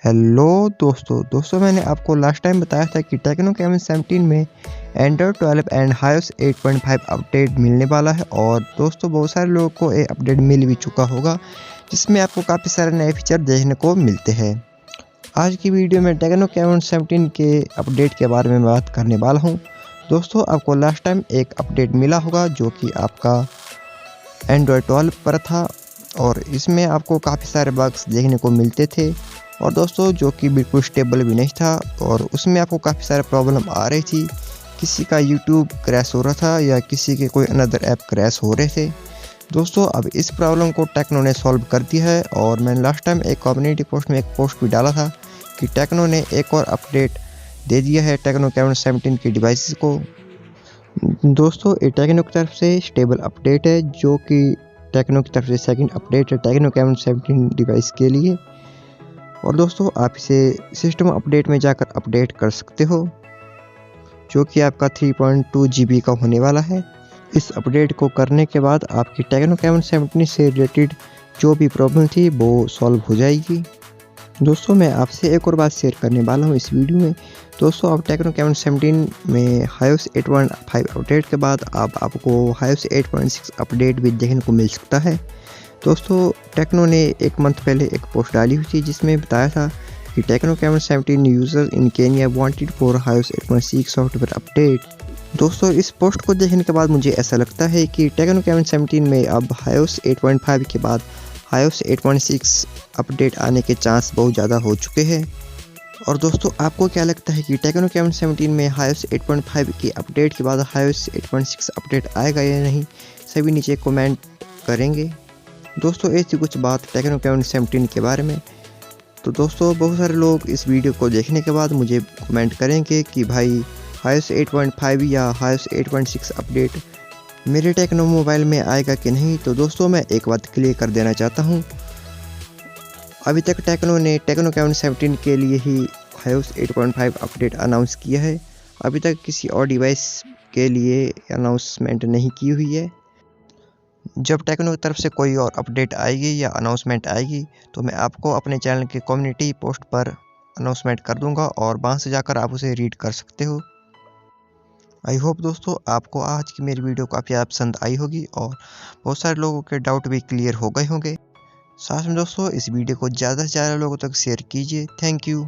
Hello दोस्तों मैंने आपको लास्ट टाइम बताया था कि टेक्नो कैमन 17 में एंड्रॉयड 12 एंड iOS 8.5 अपडेट मिलने वाला है। और दोस्तों बहुत सारे लोगों को ये अपडेट मिल भी चुका होगा, जिसमें आपको काफ़ी सारे नए फीचर देखने को मिलते हैं। आज की वीडियो में टेक्नो कैमन 17 के अपडेट के बारे में बात करने वाला हूँ। दोस्तों आपको लास्ट टाइम एक अपडेट मिला होगा जो कि आपका एंड्रॉयड 12 पर था, और इसमें आपको काफ़ी सारे बग्स देखने को मिलते थे, और दोस्तों जो कि बिल्कुल स्टेबल भी नहीं था, और उसमें आपको काफ़ी सारे प्रॉब्लम आ रही थी। किसी का यूट्यूब क्रैश हो रहा था या किसी के कोई अनदर ऐप क्रैश हो रहे थे। दोस्तों अब इस प्रॉब्लम को टेक्नो ने सॉल्व कर दिया है, और मैंने लास्ट टाइम एक कम्युनिटी पोस्ट में एक पोस्ट भी डाला था कि टेक्नो ने एक और अपडेट दे दिया है टेक्नो कैमन 17 की डिवाइस को। दोस्तों ये टेक्नो की तरफ से स्टेबल अपडेट है, जो कि टेक्नो की तरफ से सेकंड अपडेट है टेक्नो कैमन 17 डिवाइस के लिए। और दोस्तों आप इसे सिस्टम अपडेट में जाकर अपडेट कर सकते हो, जो कि आपका 3.2 GB का होने वाला है। इस अपडेट को करने के बाद आपकी टेक्नो कैमन 17 से रिलेटेड जो भी प्रॉब्लम थी वो सॉल्व हो जाएगी। दोस्तों मैं आपसे एक और बात शेयर करने वाला हूँ इस वीडियो में। दोस्तों अब टेक्नो कैमन 17 में iOS 8.5 अपडेट के बाद आपको iOS 8.6 अपडेट भी देखने को मिल सकता है। दोस्तों टेक्नो ने एक मंथ पहले एक पोस्ट डाली हुई थी, जिसमें बताया था कि techno caiman 17 users in Kenya wanted for iOS 8.6 software update. दोस्तों इस पोस्ट को देखने के बाद मुझे ऐसा लगता है कि टेक्नो कैमन 17 में अब iOS 8.5 के बाद iOS 8.6 अपडेट आने के चांस बहुत ज़्यादा हो चुके हैं। और दोस्तों आपको क्या लगता है कि टेक्नो कैमन 17 में iOS 8.5 की अपडेट के बाद iOS 8.6 अपडेट आएगा या नहीं? सभी नीचे कमेंट करेंगे। दोस्तों ऐसी कुछ बात टेक्नो कैमन 17 के बारे में। तो दोस्तों बहुत सारे लोग इस वीडियो को देखने के बाद मुझे कमेंट करेंगे कि भाई iOS 8.5 या iOS 8.6 अपडेट मेरे टेक्नो मोबाइल में आएगा कि नहीं। तो दोस्तों मैं एक बात क्लियर कर देना चाहता हूँ, अभी तक टेक्नो ने टेक्नो कैमन 17 के लिए ही iOS 8.5 अपडेट अनाउंस किया है। अभी तक किसी और डिवाइस के लिए अनाउंसमेंट नहीं की हुई है। जब टेक्नो की तरफ से कोई और अपडेट आएगी या अनाउंसमेंट आएगी तो मैं आपको अपने चैनल के कम्युनिटी पोस्ट पर अनाउंसमेंट कर दूंगा, और वहां से जाकर आप उसे रीड कर सकते हो। आई होप दोस्तों आपको आज की मेरी वीडियो काफ़ी पसंद आई होगी, और बहुत सारे लोगों के डाउट भी क्लियर हो गए होंगे। साथ में दोस्तों इस वीडियो को ज़्यादा से ज़्यादा लोगों तक शेयर कीजिए। Thank you.